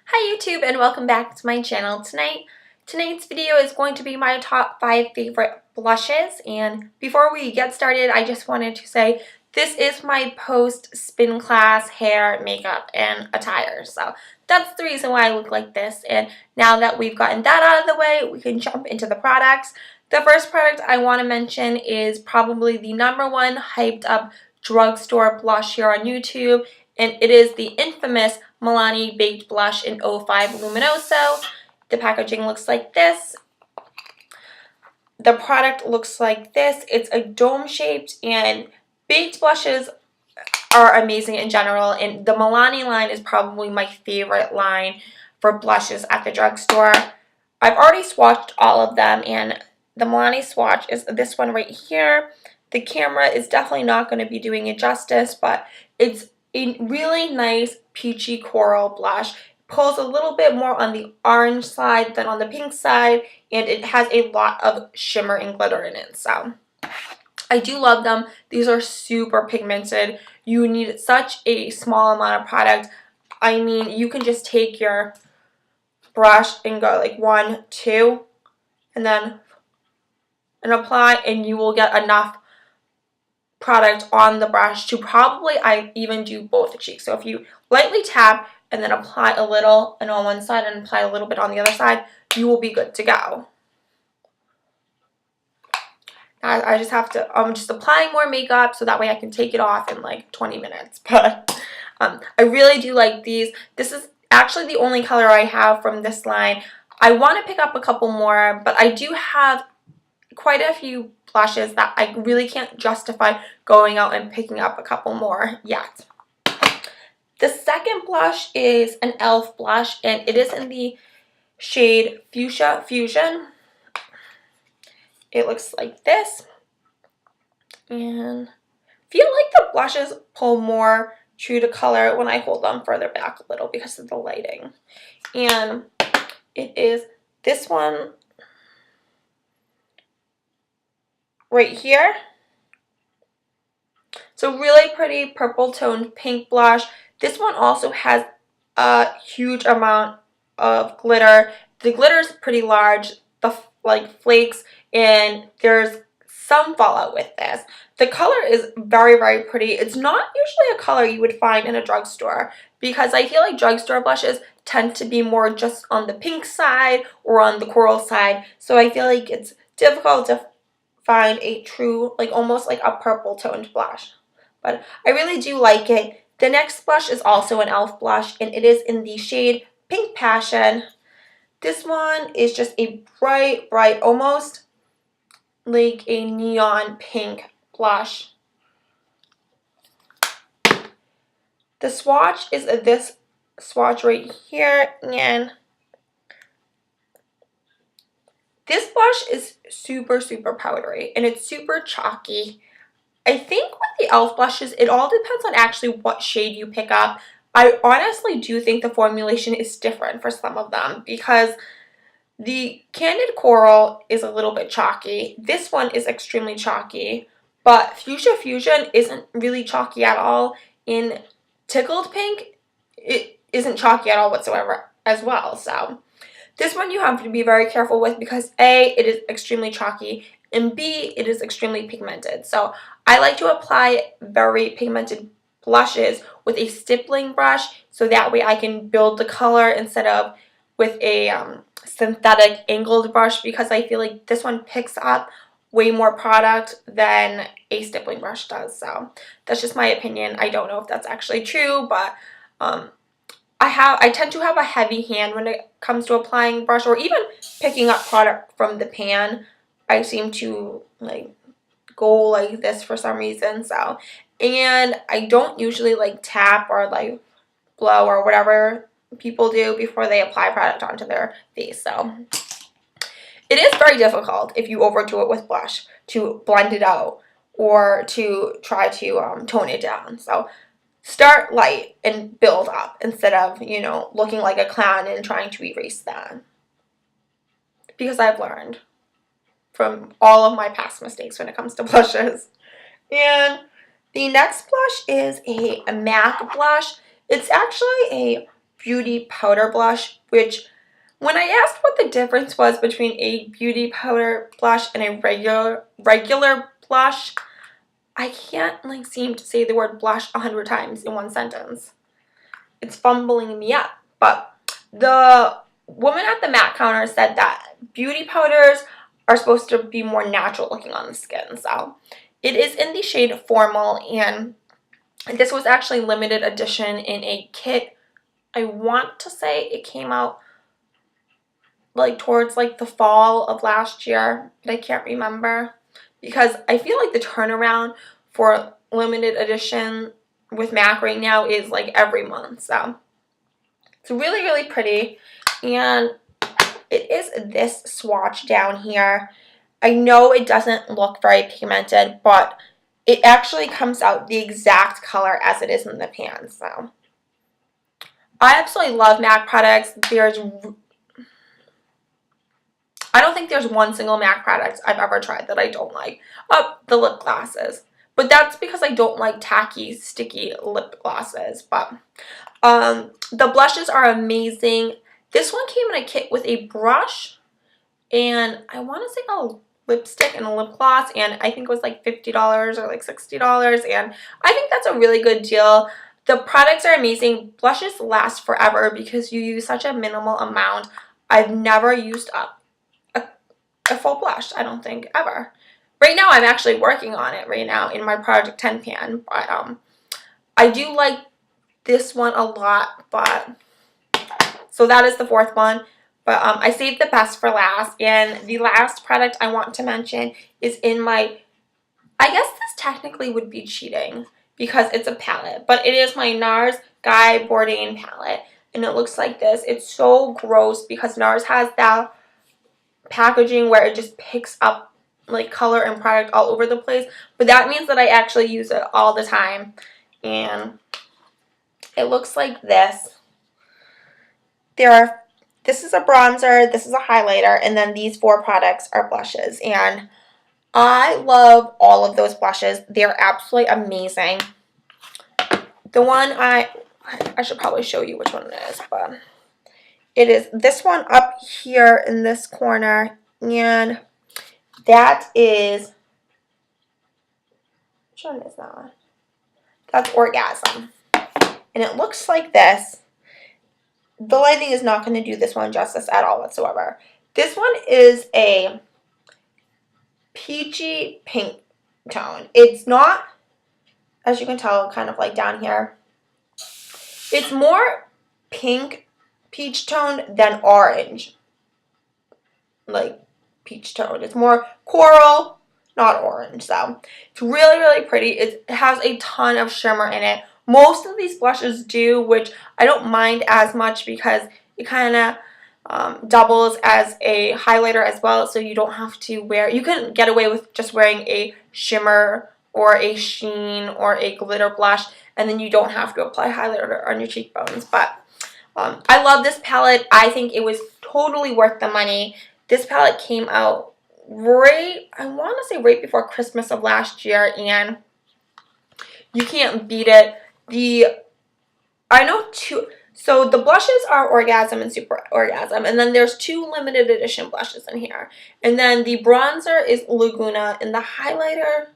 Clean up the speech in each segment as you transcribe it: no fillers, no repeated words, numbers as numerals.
Hi YouTube and welcome back to my channel. Tonight's video is going to be my top 5 favorite blushes, and before we get started I just wanted to say this is my post spin class hair, makeup, and attire. So that's the reason why I look like this, and now that we've gotten that out of the way, we can jump into the products. The first product I want to mention is probably the #1 hyped up drugstore blush here on YouTube, and it is the infamous Milani Baked Blush in 05 Luminoso. The packaging looks like this. The product looks like this. It's a dome shaped, and baked blushes are amazing in general, and the Milani line is probably my favorite line for blushes at the drugstore. I've already swatched all of them, and the Milani swatch is this one right here. The camera is definitely not going to be doing it justice, but it's a really nice peachy coral blush. Pulls a little bit more on the orange side than on the pink side, and it has a lot of shimmer and glitter in it. So I do love them. These are super pigmented. You need such a small amount of product. I mean, you can just take your brush and go like 1, 2, and apply, and you will get enough product on the brush to probably even do both cheeks. So if you lightly tap and then apply a little on one side and apply a little bit on the other side, you will be good to go. I just have to, I'm just applying more makeup so that way I can take it off in like 20 minutes. But I really do like these. This is actually the only color I have from this line. I want to pick up a couple more, but I do have quite a few blushes that I really can't justify going out and picking up a couple more yet. The second blush is an e.l.f. blush, and it is in the shade Fuchsia Fusion. It looks like this, and I feel like the blushes pull more true to color when I hold them further back a little because of the lighting. And it is this one right here. So really pretty purple toned pink blush. This one also has a huge amount of glitter. The glitter is pretty large, the flakes, and there's some fallout with this. The color is very, very pretty. It's not usually a color you would find in a drugstore because I feel like drugstore blushes tend to be more just on the pink side or on the coral side. So I feel like it's difficult to find a true, like almost like a purple toned blush. But I really do like it. The next blush is also an e.l.f. blush, and it is in the shade Pink Passion. This one is just a bright, almost like a neon pink blush. The swatch is this swatch right here, and this blush is super, super powdery, and it's super chalky. I think with the e.l.f. blushes, it all depends on actually what shade you pick up. I honestly do think the formulation is different for some of them because the Candid Coral is a little bit chalky. This one is extremely chalky, but Fuchsia Fusion isn't really chalky at all. In Tickled Pink, it isn't chalky at all whatsoever as well. So this one you have to be very careful with because A, it is extremely chalky, and B, it is extremely pigmented. So I like to apply very pigmented blushes with a stippling brush so that way I can build the color instead of with a synthetic angled brush because I feel like this one picks up way more product than a stippling brush does. So that's just my opinion. I don't know if that's actually true, but I tend to have a heavy hand when it comes to applying brush or even picking up product from the pan. I seem to like go like this for some reason. So, and I don't usually like tap or like blow or whatever people do before they apply product onto their face. So it is very difficult if you overdo it with blush to blend it out or to try to tone it down. So start light and build up instead of, you know, looking like a clown and trying to erase that. Because I've learned from all of my past mistakes when it comes to blushes. And the next blush is a MAC blush. It's actually a beauty powder blush, which when I asked what the difference was between a beauty powder blush and a regular blush, I can't like seem to say the word blush 100 times in one sentence. It's fumbling me up. But the woman at the MAC counter said that beauty powders are supposed to be more natural looking on the skin. So it is in the shade Formal, and this was actually limited edition in a kit. I want to say it came out like towards like the fall of last year, but I can't remember because I feel like the turnaround for limited edition with MAC right now is like every month. So it's really, really pretty, and it is this swatch down here. I know it doesn't look very pigmented, but it actually comes out the exact color as it is in the pan. So I absolutely love MAC products. I don't think there's one single MAC product I've ever tried that I don't like. Oh, the lip glosses. But that's because I don't like tacky, sticky lip glosses. But the blushes are amazing. This one came in a kit with a brush and I want to say a lipstick and a lip gloss, and I think it was like $50 or like $60, and I think that's a really good deal. The products are amazing. Blushes last forever because you use such a minimal amount. I've never used up a full blush, I don't think, ever. Right now I'm actually working on it right now in my Project 10 pan, but I do like this one a lot. But so that is the fourth one. But I saved the best for last, and the last product I want to mention is in my, I guess this technically would be cheating because it's a palette, but it is my NARS Guy Bourdain palette, and it looks like this. It's so gross because NARS has that packaging where it just picks up like color and product all over the place, but that means that I actually use it all the time, and it looks like this. This is a bronzer, this is a highlighter, and then these four products are blushes. And I love all of those blushes. They're absolutely amazing. The one I should probably show you which one it is, but it is this one up here in this corner, and that is, which one is that one? That's Orgasm. And it looks like this. The lighting is not going to do this one justice at all whatsoever. This one is a peachy pink tone. It's not, as you can tell, kind of like down here. It's more pink peach tone than orange, like peach tone. It's more coral, not orange. So it's really, really pretty. It has a ton of shimmer in it. Most of these blushes do, which I don't mind as much because it kind of doubles as a highlighter as well, so you don't have to wear, you can get away with just wearing a shimmer or a sheen or a glitter blush, and then you don't have to apply highlighter on your cheekbones. But I love this palette. I think it was totally worth the money. This palette came out right, I want to say right before Christmas of last year, and you can't beat it. So the blushes are Orgasm and Super Orgasm, and then there's two limited edition blushes in here. And then the bronzer is Laguna, and the highlighter,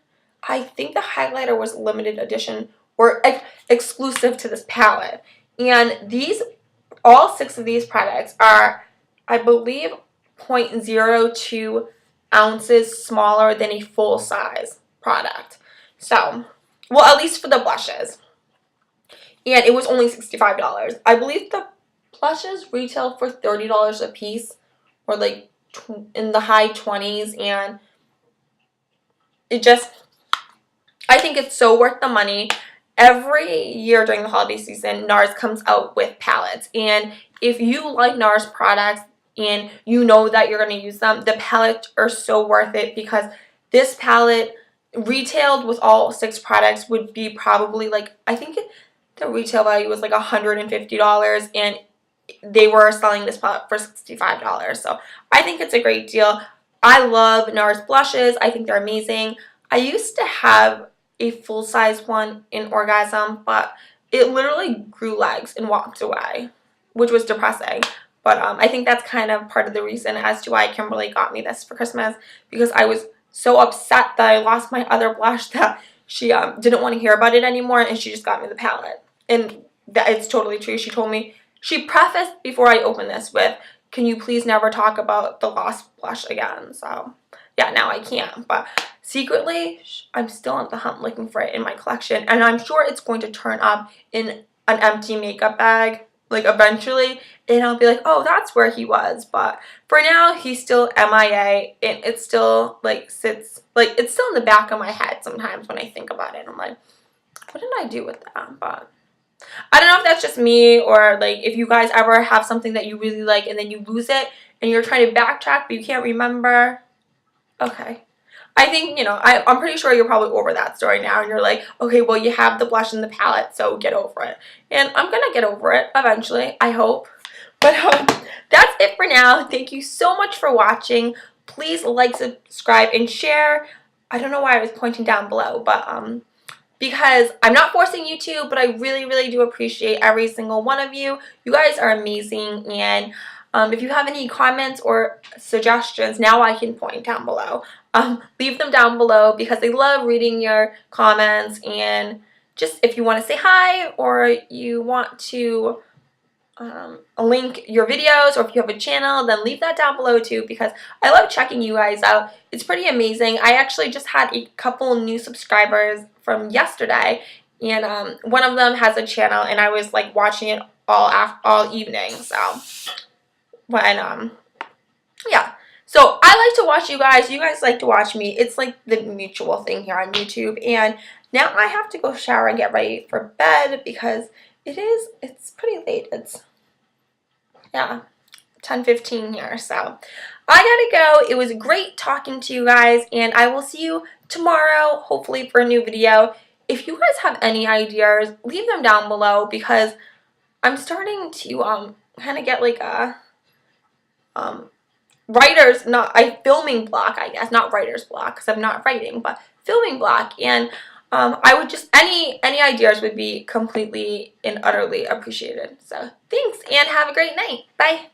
I think the highlighter was limited edition or exclusive to this palette. And all six of these products are, I believe, 0.02 ounces smaller than a full-size product. So, well, at least for the blushes. And it was only $65. I believe the blushes retail for $30 a piece, or like in the high 20s, and I think it's so worth the money. Every year during the holiday season, NARS comes out with palettes, and if you like NARS products and you know that you're going to use them, the palettes are so worth it, because this palette retailed with all six products would be probably like, I think the retail value was like $150, and they were selling this palette for $65. So I think it's a great deal. I love NARS blushes. I think they're amazing. I used to have a full-size one in Orgasm, but it literally grew legs and walked away. which was depressing. But I think that's kind of part of the reason as to why Kimberly got me this for Christmas, because I was so upset that I lost my other blush that she didn't want to hear about it anymore, and she just got me the palette. And that it's totally true. She told me, she prefaced before I opened this with, can you please never talk about the lost blush again? So yeah, now I can't. But secretly, I'm still on the hunt looking for it in my collection, and I'm sure it's going to turn up in an empty makeup bag, like eventually, and I'll be like, oh, that's where he was. But for now, he's still MIA, and it still like sits, like it's still in the back of my head sometimes when I think about it. I'm like, what did I do with that? But I don't know if that's just me, or like if you guys ever have something that you really like and then you lose it and you're trying to backtrack but you can't remember. Okay. I think, you know, I'm pretty sure you're probably over that story now, and you're like, okay, well, you have the blush and the palette, so get over it. And I'm gonna get over it eventually, I hope. But that's it for now. Thank you so much for watching. Please like, subscribe, and share. I don't know why I was pointing down below, but because I'm not forcing you to, but I really, really do appreciate every single one of you. You guys are amazing, and if you have any comments or suggestions, now I can point down below. Leave them down below, because I love reading your comments, and just if you want to say hi, or you want to link your videos, or if you have a channel, then leave that down below too, because I love checking you guys out. It's pretty amazing. I actually just had a couple new subscribers from yesterday, and one of them has a channel, and I was like watching it all evening. So when yeah, so I like to watch you guys like to watch me. It's like the mutual thing here on YouTube. And now I have to go shower and get ready for bed, because it's pretty late. It's, yeah, 10:15 here. So I gotta go. It was great talking to you guys, and I will see you tomorrow, hopefully, for a new video. If you guys have any ideas, leave them down below, because I'm starting to kind of get like a filming block, I guess, not writer's block, because I'm not writing, but filming block. And I would just, any ideas would be completely and utterly appreciated. So thanks, and have a great night. Bye.